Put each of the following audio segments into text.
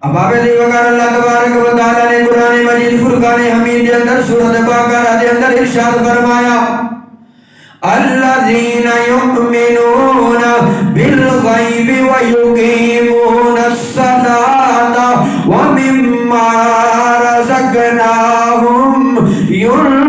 اباب دی وقار اللہ تبارک و تعالی نے قرآن مجید فرقان حمید کے اندر سورۃ بقرہ کے اندر ارشاد فرمایا الذین یؤمنون بالغیب ویقیمون الصلاۃ ومما رزقناہم ينفقون.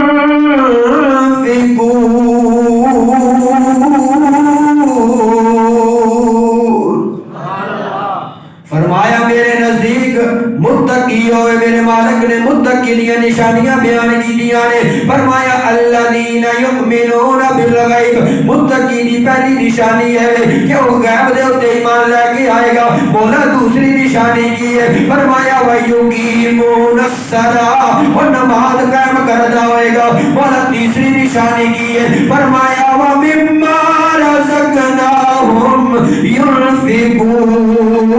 فرمایا میرے نزدیک متقی ہوئے میرے مالک نے متقی لیے نشانیاں بیان کی دیا نے. فرمایا الذین یؤمنون بالغیب, متقی دی پہلی نشانی ہے کہ وہ غیب دے اوتے ایمان لے کے آئے گا. بولا دوسری نشانی کی ہے, فرمایا ویقیمون الصلاۃ, وہ نماز قائم کرتا ہوئے گا. بولا تیسری نشانی کی ہے, فرمایا ومما رزقناہم ينفقون.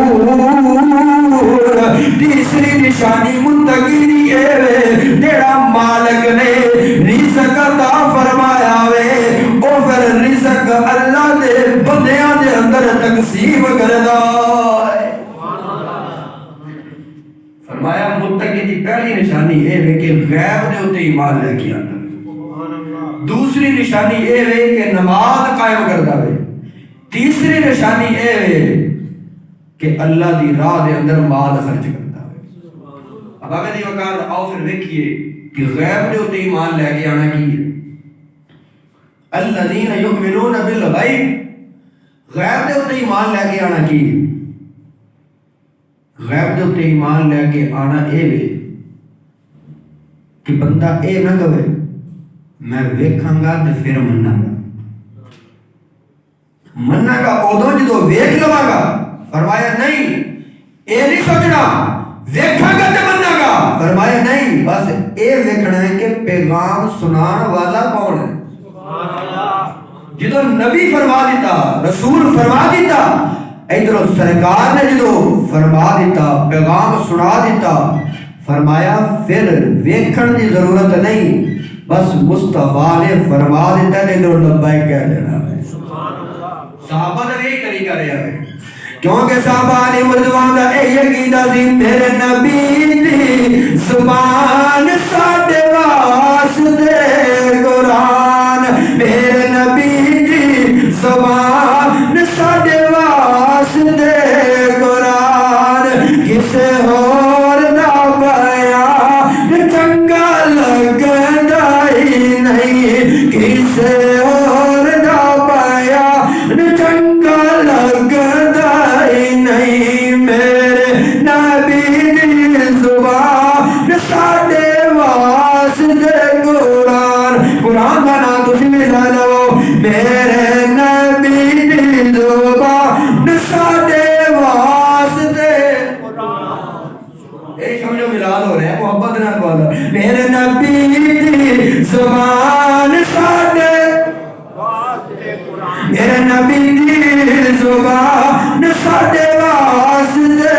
تیسری نشانی متقی دی ہے تیرا مالک نے رزق عطا فرمایا وے, او پھر رزق اللہ دے بندیاں دے اندر تقسیم کردا ہے. فرمایا متقی دی پہلی نشانی اے ہے کہ غیب دے اوتے ایمان لے کے آنا. دوسری نشانی اے ہے کہ نماز قائم کردا وے. تیسری نشانی اے ہے کہ اللہ دی راہ دے اندر مال خرچ کرتا ہے. اب آگے دی وقار آؤ پھر دیکھئے کہ غیب دے ہوتے ایمان لے کے آنا کی ہے. الذین یؤمنون بالغیب, غیب دے ہوتے ایمان لے کے آنا کی ہے. غیب دے ہوتے ایمان لے کے آنا اے وے کہ بندہ اے نہ کہے میں ویکھاں گا تے پھر مننا گا. مننا گا ادوں جدوں ویکھ لواں گا. فرمایا نہیں اے نہیں سوچنا ویکھاں گا تے مننا گا. فرمایا نہیں بس اے ویکھنا ہے کہ پیغام سنان والا کون ہے. جدوں نبی فرما دیتا, رسول فرما دیتا, ادھروں سرکار نے جدوں فرما دیتا, پیغام سنا دیتا, فرمایا پھر ویکھن دی ضرورت نہیں, بس مصطفیٰ نے فرما دیتا ہے ادھروں لبیک کہہ دینا ہے. صحابہ دا یہی طریقہ رہا ہے, کیونکہ صحابہ نے مردوان دا اے یقیدہ سی میرے نبی دی زبان ساڈے واسطے قرآن, میرے نبی دی زبان ساڈے واسطے قرآن. کسے ہور دا بیان چنگا لگدا ہی نہیں, کسے ہور دا بیان چنگا لگدا ہی نہیں. میرے نبی دی زبان ساڈے واسطے قرآن. قرآن کا نام تسی بھی لے لو. میرے نبی دی زبان ساڈے واسطے قرآن. اے سمجھو ملاد ہو رہا ہے محبت نال بولا. میرے نبی دی زبان ساڈے واسطے قرآن, میرے نبی دی زبان ساڈے واسطے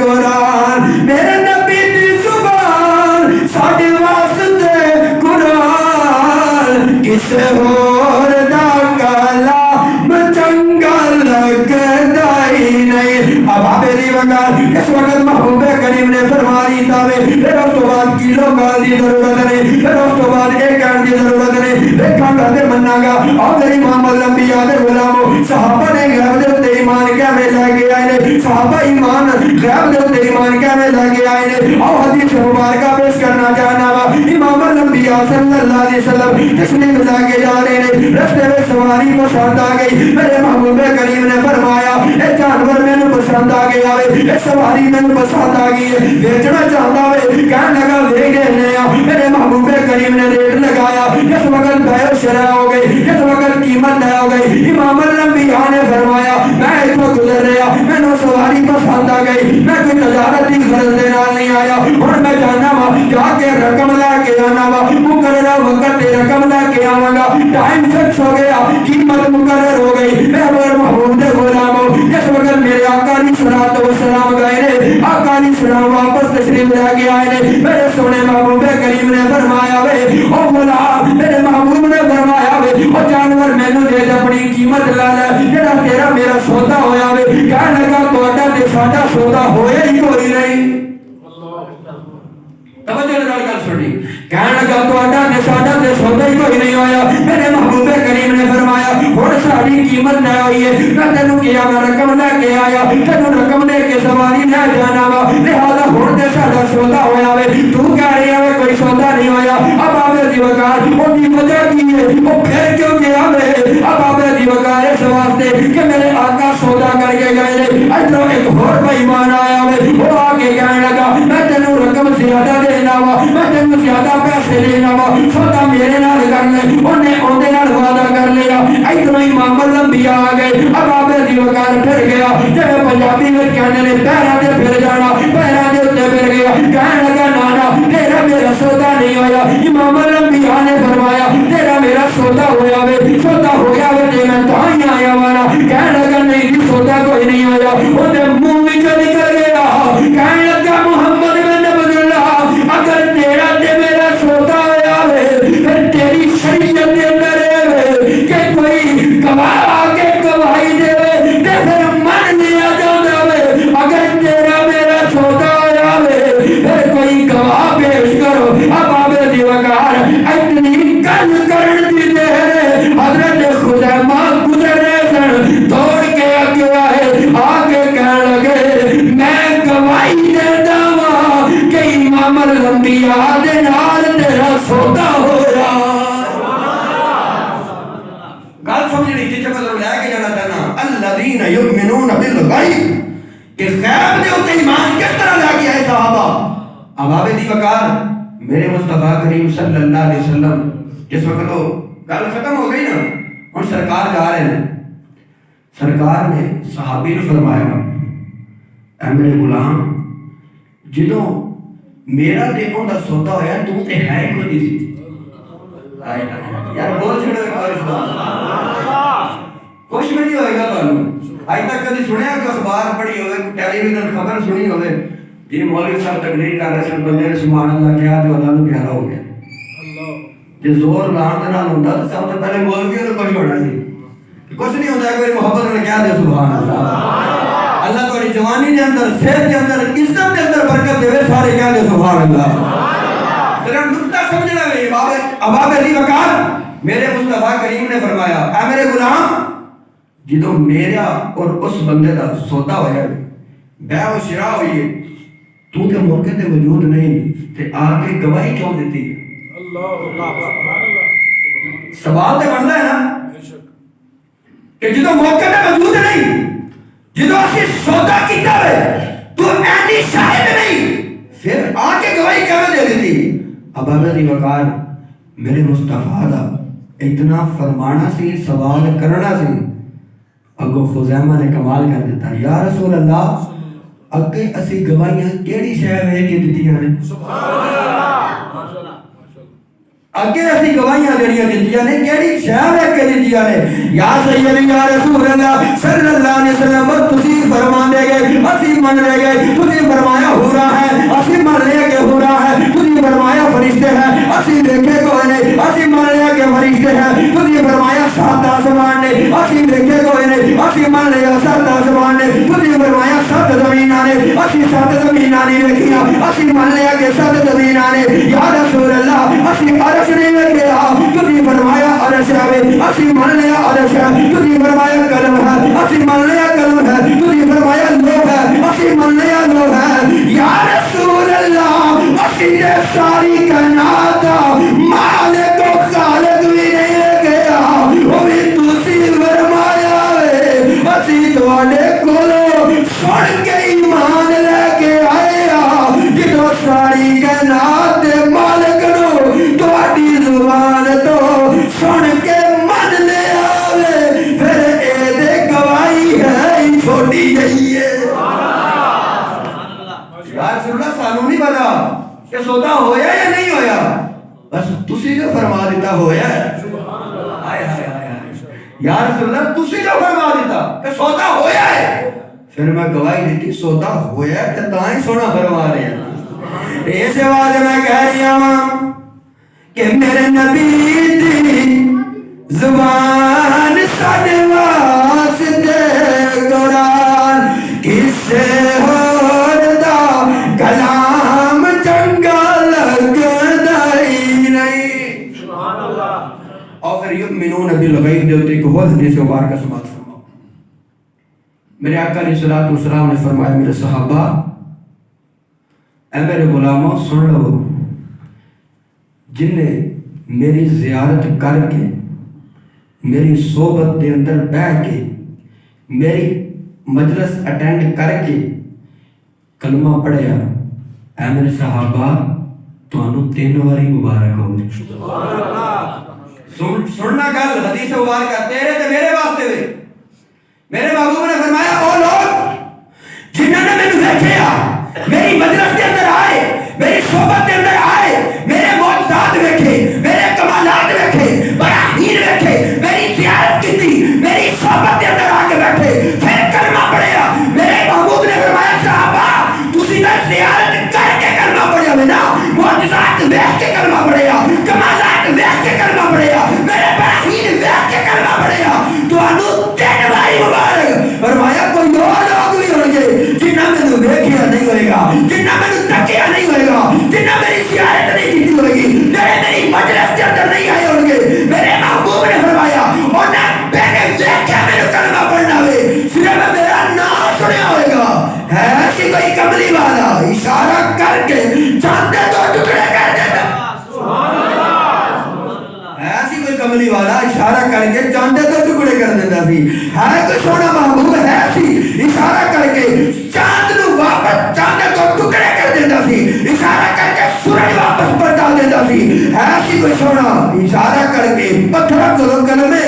قرآن, میرے نبی دی زبان ساڈے واسطے قرآن. کسے ہور دا کلام چنگا لگدا ہی نہیں. اب آبے دی وقار اس وقت محبوب کریم نے فرما دیتا ہے پھر اس تو بعد کیلو گال دی ضرورت نہیں, پھر اس تو بعد ایک کہن دی ضرورت نہیں. دیکھاں گا تے مننا گا. اور میری امام الانبیاء دے غلاموں, صحابہ نے غیب دے اوتے ایمان کیویں لے کے آئے نے, صحابہ ایمان غیب دے اوتے ایمان کیویں لے کے آئے نے. اور حدیث مبارکہ پیش کرنا چاہنا وا. امام الانبیاء صلی اللہ علیہ وسلم تشریف لے کے جا رہے ہیں, رستے میں سواری پسند آ گئی. میرے محبوب کریم نے فرمایا اے جانور مینوں پسند آ گیا وے, اے سواری مینوں پسند آ گئی ہے, بیچنا چاہتا وے. کہنے لگا لے گئے نے. میرے محبوب کریم نے ریٹ لگایا. جس وقت بیع شرع ہو گئی, جس وقت قیمت طے ہو گئی, امام الانبیاء نے فرمایا میں اتنا گزر رہا, مینوں سواری پسند آ گئی, میں کوئی تجارت کی غرض دے نال نہیں آیا. ہن میں جانا وا جا کے رقم لے کے آنا وا, مقررہ وقت تے رقم لے کے آواں گا. ٹائم فکس ہو گیا, قیمت مقرر ہو گئی. میں محبوب دے غلاموں جس وقت میرے آقا علیہ الصلوۃ والسلام گئے نے, آقا علیہ السلام واپس تشریف لے کے آئے نے. میرے سونے محبوب کریم نے فرمایا وے او غلام, میرے محبوب نے فرمایا وے او جانور مینوں دے اپنی قیمت لا لے, جڑا تیرا میرا سودا ہویا وے. کہنے لگا تہاڈا تے ساڈا سودا ہویا ہی کوئی نہیں. توجہ نال گل سنی. کہنے لگا تہاڈا تے ساڈا تے سودا ہی کوئی نہیں ہویا. میرے محبوب کریم نے فرمایا ہن ساری قیمت طے ہوئی ہے. میں تینوں کیا میں رقم لے کے آیا, تینوں رقم دے کے سواری لے جانا وا, لہذا ہن تے ساڈا سودا ہویا وے. تو کہہ رہی ہے کوئی سودا نہیں ہویا. اب آوے دی وقار او دی وجہ کی ہے, او پھر کیوں گیا وے؟ اب آوے دی وقار اس واسطے کہ میرے آقا سودا کر کے گئے نے. ادھر ایک اور بے ایمان آیا وے, وہ آ کے کہنے لگا میں تینوں رقم زیادہ دینا وا, میں تینوں زیادہ پیسے دینا وا, سودا میرے نال کر لے. انہیں اودے نال وعدہ کر لیا. ادھر امام الانبیاء آ گئے. اب آبے دی وقار پھر گیا, جب پنجابی میں کہنے نے پیراں تے پھر جانا, پیراں دے اوتے پھر گیا. کہنے لگا نانا تیرا میرا سودا نہیں ہویا. امام الانبیاء نے فرمایا تیرا میرا سودا ہویا وے, سودا ہویا وے تے میں تاں ہی آیا وانا. کہنے لگا نہیں جی سودا کوئی نہیں ہویا. اودے منہ وچوں نکل گیا. کہنے لگا محمد بن عبد اللہ اگر تیرا تے میرا سودا ہویا وے پھر تیری شریعت دے اندر ہے کہ کوئی گواہ آ کے گواہی دے تے پھر من لیا جاتا وے. اگر تیرا میرا سودا ہویا وے پھر کوئی گواہ پیش کرو. اب آبے دی وقار اتنی گل کرن دی دیر حضرت خزیمہ گزرے سن, دوڑ کے اگے آئے, آ کے کہنے لگے میں گواہی دیتا وا کہ امام الانبیاء دے نال تیرا سودا ہویا. گل سمجھنی جتنے مطلب لے کے جانا چاہنا الذین یؤمنون بالغیب کہ غیب دے اوتے ایمان کس طرح لے کے آئے صحابہ. اب آبے دی وقار میرے مصطفیٰ کریم صلی اللہ علیہ وسلم جس وقت وہ گل ختم ہو گئی نا, ہن سرکار جا رہے ہیں. سرکار نے صحابی نے فرمایا اے میرے غلام جدوں میرا تے اوندا سودا ہویا تو تے ہے کوئی نہیں سی. یار بول چھڑو کچھ بھی نہیں ہوئے گا. تمہیں اج تک کبھی سنیا کہ اخبار پڑھی ہوئے, ٹیلی ویژن خبر سنی ہوئے جی مولوی صاحب تقریر کر رہے سن, بندے نے سبحان اللہ کیا تو اللہ نو پیارا ہو گیا. جی زور لان دے نال ہوندا تے سب تو پہلے مولویوں نو کچھ ہونا سی. کچھ نہیں ہوتا, کوئی محبت نے کیا دے سبحان اللہ. اللہ تہاڈی جوانی دے اندر, صحت دے اندر, عزت دے اندر برکت دے, سارے کیا دے سبحان اللہ. ذرا نقطہ سمجھنا ہے. اباب علی وقار میرے مصطفیٰ کریم نے فرمایا اے میرے غلام جدوں میرا اور اس بندے دا سودا ہویا بیع و شراء ہوئی ہے, تو تے موقع تے موجود نہیں تے آ کے گواہی کیوں دیتی ہے؟ سوال تے بنتا ہے نا کہ جدوں موقع تے موجود نہیں, جدوں اسی سودا کیتا ہے تو اینی شاہد نہیں, پھر آ کے گواہی کیوں دے دیتی؟ اباب علی وقار میرے مصطفیٰ دا اتنا فرمانا سی, سوال کرنا سی. اگو خزیمہ نے کمال کر دیتا یا رسول اللہ اگے اسی گواہیاں کیڑی شے وے کے دتیاں نے؟ اگے اسی گواہیاں جڑیاں دتیاں نے کیڑی شے وے کے دتیاں نے؟ یا سیدی یا رسول اللہ صلی اللہ علیہ وسلم تسی فرماندے گئے اسی من لے گئے, تسی فرمایا ہو رہا ہے اسی من لے کے ہو رہا ہے, تسی فرمایا فرشتے ہیں اسی دیکھے کوئی نہیں, اسی من لے کے فرشتے ہیں, تسی فرمایا سات آسمان نے اسی دیکھے کوئی نہیں, اسی من لے سات آسمان نے, تسی فرمایا سات زمیناں نے اسی سات زمیناں نہیں دیکھیاں, اسی من لے کے سات زمیناں نے. یا رسول اللہ اسی عرش نہیں دیکھیا, تسی فرمایا عرش ہے, اسی من لے عرش ہے, تسی فرمایا قلم ہے, اسی من لے قلم ہے, تسی فرمایا لوح ہے, اسی من لے لوح ہے. یا رسول اللہ اسی نے ساری کائنات مالک و خالق بھی نہیں لے گیا, وہ بھی تسی فرمایا ہے اسی تواڈے کولوں سن کے ایمان لے کے آئے آ, جدوں ساری کائنات دے مالک نو تواڈی زبان تو سن کے من لے آوے پھر اے دے گواہی ہے چھوٹی جئی ہے. یا رسول اللہ سانوں نہیں پتا کہ سودا ہویا یا نہیں ہویا, بس تسی جو فرما دیتا ہویا ہے. آئے آئے آئے یا رسول اللہ تسی جو فرما دیتا کہ سودا ہویا ہے, پھر میں گواہی دیتی سودا ہویا ہے تے تاں ہی سونا فرما رہے ہیں. اس آواز میں کہہ رہی ہوں کہ میرے نبی دی زبان ساڈے واسطے قرآن کسے خود حدیث مبارکہ سماعت فرماؤ۔ میرے آقا علیہ الصلوۃ والسلام نے فرمایا میرے صحابہ اے میرے غلاموں سن لو، جن نے میری زیارت کر کے میری صحبت کے اندر بیٹھ کے میری مجلس اٹینڈ کر کے کلمہ پڑھیا، اے میرے صحابہ تانوں 3 واری مبارک ہوئے۔ سننا گل حدیث مبارکہ تیرے تے میرے واسطے ہوئے۔ میرے محبوب نے فرمایا او لوگ جنہوں نے مینوں دیکھیا، میری مجلس کے اندر آئے، میری صحبت کے اندر آئے، میرے معجزات دیکھے، میرے کمالات دیکھے، براہین دیکھے، میری زیارت کی، میری صحبت کے اندر آ کے بیٹھے، پھر کلمہ پڑھیا۔ میرے محبوب نے فرمایا صحابہ تسی تے زیارت کر کے کلمہ پڑھیا ہوئے نا، معجزات دیکھ کے کلمہ پڑھیا، کمالات دیکھ کے کلمہ پڑھیا، میرے براہین دیکھ کے کلمہ پڑھیا، تانوں 3 واری مبارک۔ فرمایا کوئی اور لوگ بھی ہوں گے جنہاں میں دیکھیا نہیں ہوئے گا، جنہاں میں تکیا نہیں ہوئے گا، جنہاں میری زیارت نہیں کی ہوئے گی، میری مجلس کے اندر نہیں آئے ہوں گے۔ میرے محبوب نے فرمایا انہیں پہلے دیکھا میرے کلمہ پڑھنا ہوئے، صرف میرا نام سنیا ہوئے گا۔ ہے کہ کوئی کملی والا اشارہ کر کے چاندے 2 ٹکڑے کر دیتا، ایسی کوئی کملی والا اشارہ کر کے چاندے 2 ٹکڑے کر دیتا سی۔ ہے کوئی سونا محبوب ہے سی اشارہ کر کے چاند نو واپس چاندے 2 ٹکڑے کر دیتا سی، اشارہ کر کے سورج واپس پلٹا دیتا سی۔ ہے سی کوئی سونا اشارہ کر کے پتھر کو کلمے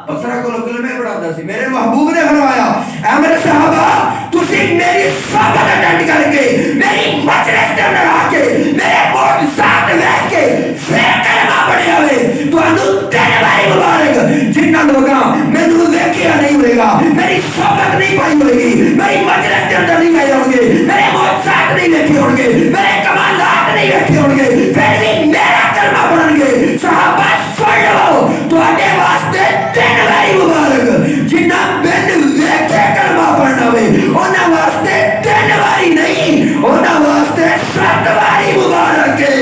پتھر کو کلمے پڑھاتا سی۔ میرے محبوب نے فرمایا اے میرے صحابہ تسی میری صحبت اٹینڈ کر کے میری مجلس کے اندر آ کے میرے معجزات دیکھ کے پھر کلمہ پڑھیا ہوئے، تانوں 3 واری مبارک۔ جنہاں لوگاں مینوں دیکھیا نہیں ہوئے گا، میری صحبت نہیں پائی ہوئے گی، میری مجلس کے اندر نہیں آئے ہوں گے، میرے معجزات نہیں دیکھے ہوں گے، میرے کمالات نہیں دیکھے ہوں گے، پھر بھی میرا کلمہ پڑھن گے۔ صحابہ سن لو تواڈے واسطے 3 واری مبارک۔ جنہاں بن ویکھے کلمہ پڑھنا ہوئے انہاں واسطے 3 واری نہیں، انہاں واسطے 7 واری مبارک ہے۔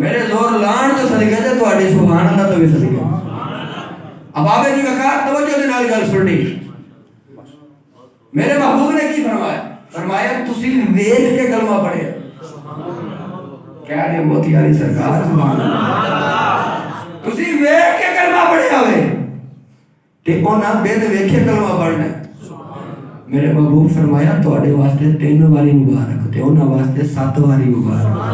میرے زور لان تو صدقے تے تواڈی سبحان اللہ تو بھی صدقے۔ اب آبے جی وقار توجہ دے نال گل سننی۔ میرے محبوب نے کی فرمایا؟ فرمایا تسی ویکھ کے کلمہ پڑھیا۔ کیا نے موتی علی سرکار سبحان اللہ، تسی ویکھ کے کلمہ پڑھیا ہوئے تے انہاں بن ویکھے کلمہ پڑھنا۔ میرے محبوب فرمایا تواڈے واسطے 3 واری مبارک تے انہاں واسطے 7 واری مبارک۔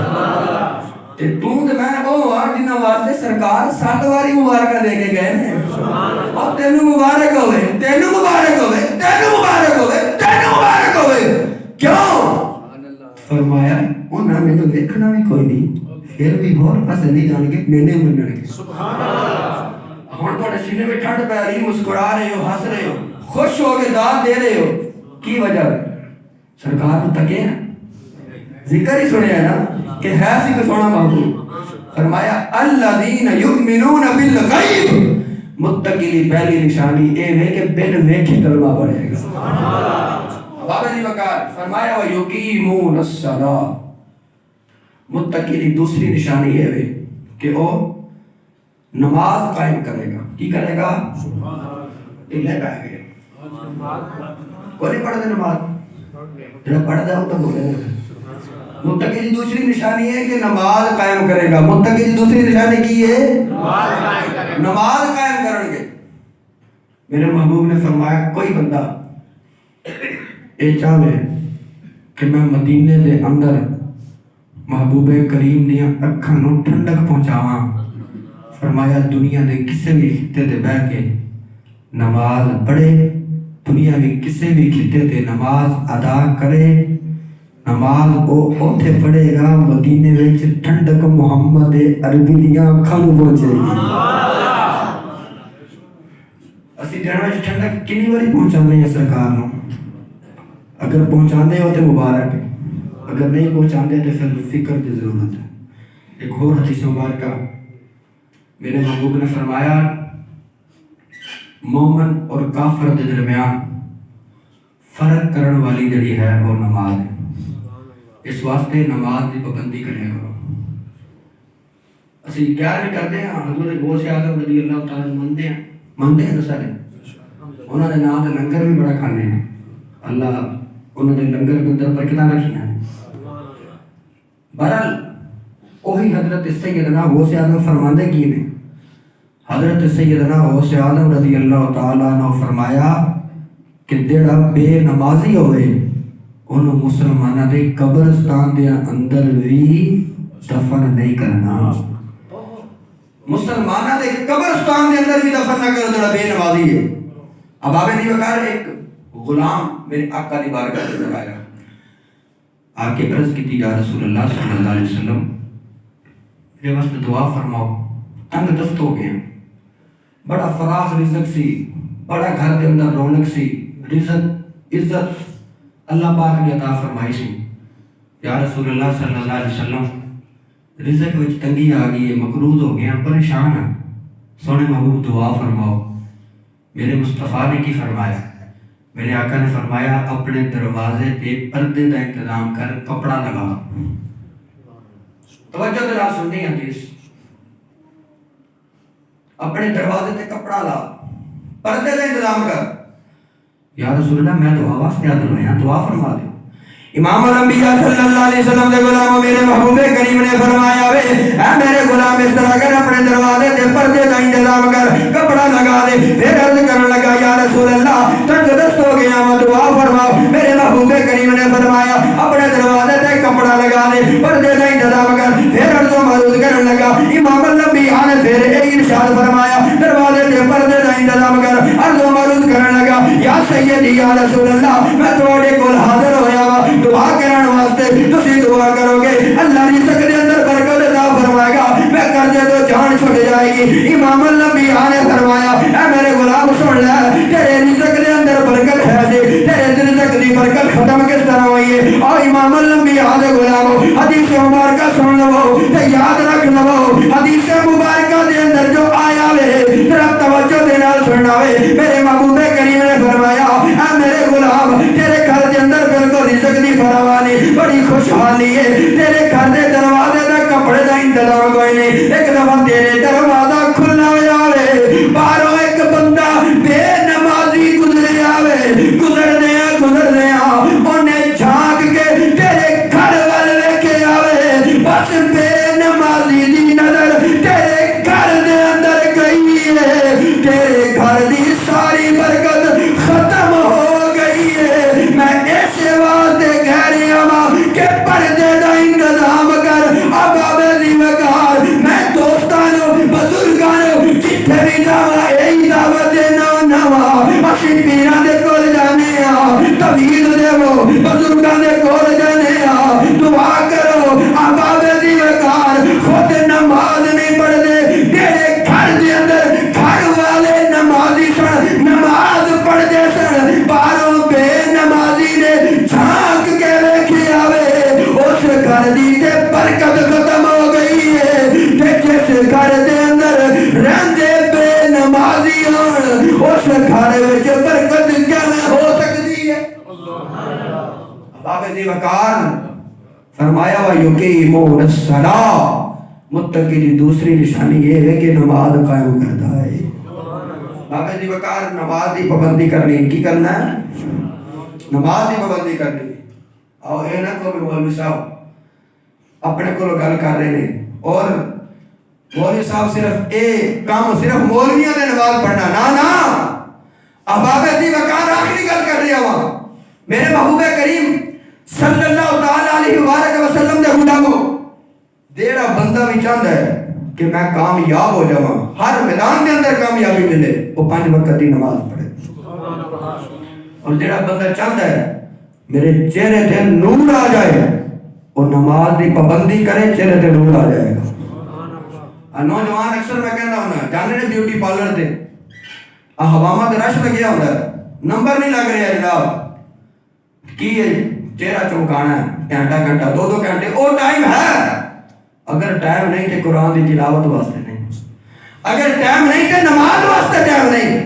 تے تو تے میں او آ جنہاں واسطے سرکار 7 واری مبارکہ دے کے گئے نے۔ اور تینوں مبارک ہوئے، تینوں مبارک ہوئے، تینوں مبارک ہوئے، تینوں مبارک ہوئے۔ کیوں؟ فرمایا انہاں میں تو دیکھنا بھی کوئی نہیں، پھر بھی اور پسند نہیں جان کے میں نے منن کے۔ ہن تھوڑے سینے میں ٹھنڈ پہ رہی، مسکرا رہے ہو، ہنس رہے ہو، خوش ہو کے داد دے رہے ہو، کی وجہ سرکار کو تکے نا، ذکر ہی سنے نا کہ ہے سی کو سونا محبوب۔ فرمایا الذین یؤمنون بالغیب، متقی لی پہلی نشانی اے ہے کہ بن ویکھے کلمہ پڑھے گا۔ بابا جی وقار فرمایا وَيُقِيمُونَ الصَّلَاةَ، متقی دی دوسری نشانی یہ ہے کہ وہ نماز قائم کرے گا۔ کی کرے گا؟ ٹھلے پائے گا، کوئی نہیں پڑھتے نماز، جب پڑھتا ہو تو بولے گا۔ متقی دی دوسری نشانی ہے کہ نماز قائم کرے گا۔ متقی دی دوسری نشانی کی ہے؟ نماز قائم کریں گے۔ میرے محبوب نے فرمایا کوئی بندہ اے چاہے کہ میں مدینے دے اندر محبوب کریم دیاں اکھاں نوں ٹھنڈک پہنچاواں، فرمایا دنیا دے کسے بھی خطے تے بیٹھ کے نماز پڑھے، دنیا میں کسے بھی خطے تے نماز ادا کرے، نماز او اوتھے پڑھے گا مدینے وچ ٹھنڈک محمد عربی دیاں اکھاں نوں پہنچے گی۔ اسی دن وچ ٹھنڈک کنی واری پہنچانے ہیں سرکار نوں؟ اگر پہنچانے ہو تو مبارک ہے، اگر نہیں پہنچانے تو پھر فکر کی ضرورت ہے۔ ایک اور حدیث مبارکہ میرے محبوب نے فرمایا مومن اور کافر کے درمیان فرق کرنے والی جڑی ہے وہ نماز ہے۔ اس واسطے نماز کی پابندی کریا کرو۔ اسی 11ویں کرتے ہیں حضور غوث اعظم رضی اللہ تعالیٰ منتے ہیں سارے انہوں نے نام لنگر بھی بڑا کھانے ہیں اللہ انہوں نے لنگر کے اندر برکتاں رکھیاں ہیں بہرحال وہی حضرت سیدنا غوث اعظم فرماندے کی نے حضرت سیدنا غوث اعظم رضی اللہ تعالیٰ عنہ فرمایا کہ جڑا بے نمازی ہوئے انہوں مسلمانہ دے قبرستان دے اندر بھی دفن نہیں کرنا مسلمانہ دے قبرستان دے اندر بھی دفن نہ کرو جڑا بے نمازی ہے اب آپ نے بکار ایک غلام میرے آقا دی بارگاہ کے اندر آیا آ کے عرض کی تھی یا رسول اللہ صلی اللہ علیہ وسلم میرے واسطے دعا فرماؤ تنگ دست ہو گئے بڑا فراخ رزق سی بڑا گھر کے اندر رونق سی رزق عزت اللہ پاک نے عطا فرمائی سی یا رسول اللہ صلی اللہ علیہ وسلم رزق وچ تنگی آ گئی ہے مقروض ہو گیا پریشان ہے سونے محبوب دعا فرماؤ میرے مصطفیٰ نے کی فرمایا میرے آقا نے فرمایا اپنے دروازے پہ پردے کا انتظام کر کپڑا لگا توجہ دلا سننی حدیث اپنے دروازے پہ کپڑا لا پردے کا انتظام کر یا رسول اللہ میں دعا واسطے آدھر ہویا دعا فرما دے امام الانبیاء صلی اللہ علیہ وسلم دے غلام میرے محبوب کریم نے فرمایا وے اے میرے غلام اس طرح کر اپنے دروازے تے پردے کا انتظام کر کپڑا لگا دے پھر عرض کرنے لگا یا رسول اللہ تنگ دست ہو گیا میں دعا فرماؤ میرے محبوب کریم نے فرمایا اپنے دروازے تے کپڑا لگا دے پردے کا انتظام کر پھر عرض و معروض کرنے لگا امام الانبیاء نے پھر ایک ارشاد فرمایا دروازے تے پردے کا انتظام کر عرض و معروض کرنے لگا یا سیدی یا رسول اللہ میں تواڈے کول حاضر ہویا وا دعا کرنے واسطے تسی دعا کرو گے اللہ رزق دے اندر برکت عطا فرمائے گا میں قرضے تو جان چھٹ جائے گی امام الانبیاء نے فرمایا اے میرے غلام سن لے تیرے رزق دے اندر برکت ہے جی تیرے رزق دی برکت ختم کس طرح ہوئی ہے اور امام الانبیاء دے غلام حدیث مبارکہ سن لو تے یاد رکھ لو حدیث مبارکہ دے اندر جو آیا وے ذرا توجہ دے نال سننا وے میرے محبوب کریم نے فرمایا اے میرے غلام تیرے گھر دے اندر بالکل رزق دی فراوانی بڑی خوشحالی ہے تیرے گھر دے دروازے تے کپڑے دا انتظام کوئی نہیں ایک دفعہ تیرے دروازہ کھلنا ہو جاوے باہروں ایک بندہ بے نمازی گزرے آوے گزر دیا انہیں جھانک کے تیرے گھر والے لے کے آوے بس بے نمازی دی نظر تیرے گھر دے اندر گئی ہے تیرے گھر دی ساری برکت ختم ہو گئی ہے میں ایسے واسطے کہہ رہی ہوں کہ پردے دا انتظام کر اب آبے وقار میں دوستانوں بزرگانوں جتنے بھی جاوا یہی دعوت دینا نوا اسی پیران دے کول جانے طویل دے وہ بزرگان دے کول جانے دعا کرو اب آبے وقار خود نماز نہیں پڑھ دے تیرے گھر دے اندر گھر والے نمازی سن نماز پڑھ دے سن باہروں بے نمازی نے جھانک کے لکھے آوے اس گھر دی تے برکت ختم ہو گئی ہے تے جس گھر دے اندر رہندے بے نمازی ہون اس گھر وچ برکت کیویں ہو سکتی ہے بابے دی وقار فرمایا وا یقیمون الصلاۃ متقی دی دوسری نشانی یہ ہے کہ نماز قائم کرتا ہے بابے دی وقار نماز دی پابندی کرنی کی کرنا ہے نماز دی پابندی کرنی اور اے نہ کو مولوی صاحب اپنے کو گل کر رہے ہیں اور مولوی صاحب صرف ایک کام صرف مولویاں نے نماز پڑھنا نا اب بابے دی وقار آخری گل کر رہا ہوں میرے محبوب کریم صلی اللہ تعالی علیہ وآلہ وسلم دے غلاموں دیڑا بندہ بھی چاہتا ہے کہ میں کامیاب ہو جاواں ہر میدان کے اندر کامیابی ملے وہ 5 وقت کی نماز پڑھے اور دیڑا بندہ چاہتا ہے میرے چہرے تے نور آ جائے وہ نماز دی پابندی کرے چہرے تے نور آ جائے گا نوجوان اکثر میں کہنا ہونا جانے نے بیوٹی پارلر دے ہواما دے رش لگیا ہوتا ہے نمبر نہیں لگ رہا جناب کی چہرہ چمکانا ہے گھنٹہ 2 گھنٹے وہ ٹائم ہے اگر ٹائم نہیں کہ قرآن کی تلاوت واسطے نہیں اگر ٹائم نہیں کہ نماز واسطے ٹائم نہیں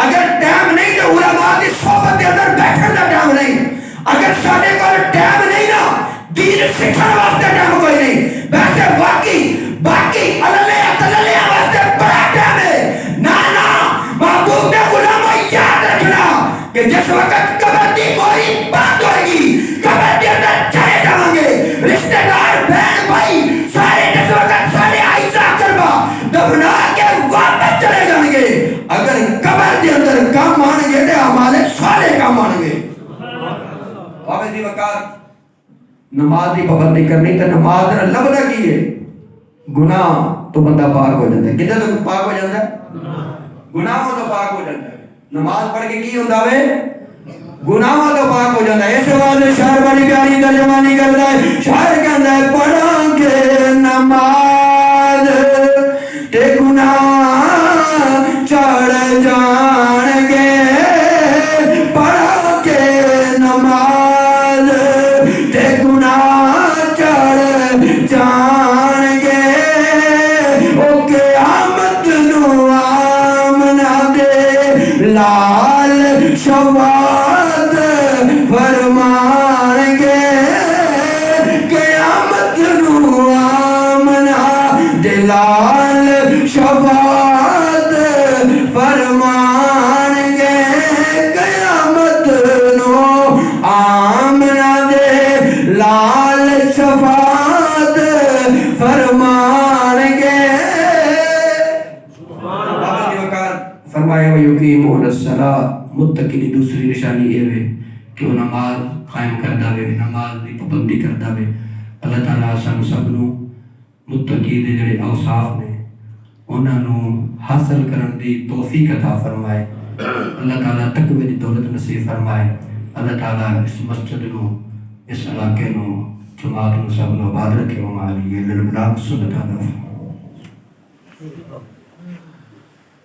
اگر ٹائم نہیں کہ علماء کی صحبت کے اندر بیٹھنے کا ٹائم نہیں اگر سارے کو ٹائم نہیں نا دین سکھانے واسطے ٹائم کوئی نہیں ویسے باقی اللہ کہ جس وقت قبر دی موری بند ہوئے گی، قبر کے اندر چلے جائیں گے، رشتہ دار بہن بھائی سارے جس وقت سارے عائزہ کربا دفنا کے واپس چلے جائیں گے، اگر قبر کے اندر کام آنے گے تو ہمارے سارے کام آنے گے۔ بابا اسی وقت نماز دی پابندی کرنی تو نماز نہ لبدا کی ہے گناہ تو بندہ پاک ہو جاتا ہے، کدھر تو پاک ہو جاتا ہے، گناہوں تو پاک ہو جاتا ہے۔ نماز پڑھ کے کی ہوتا ہے، گناہوں تو پاک ہو جاتا ہے۔ اس واسطے شاعر بڑی پیاری ترجمہ نہیں کرتا ہے، شاعر کہتا ہے پڑھاں گے نماز تے گناہ چڑھ جان گے، پڑھاں گے نماز تے گناہ چڑھ جان گے، او قیامت نو آمنا دے لال شفاعت فرمان گے، قیامت نو آمنا دے لال شفاعت فرمان گے، قیامت نو آمنا دے لال شفاعت فرمان گے۔ فرمایا وَيُقِيمُونَ الصَّلَاةَ، متقی دی دوسری نشانی یہ ہے کہ وہ نماز قائم کردا وے، نماز دی پابندی کردا وے۔ اللہ تعالیٰ سن سب نو متقی دے جڑے اوصاف نے انہاں نو حاصل کرن دی توفیق عطا فرمائے۔ اللہ تعالیٰ تقوی دی دولت نصیب فرمائے۔ اللہ تعالیٰ اس مسجد نو، اس علاقے نو، جماعت نو سب نو آباد رکھے۔ ہماری یہ للبلاغ سنت اللہ۔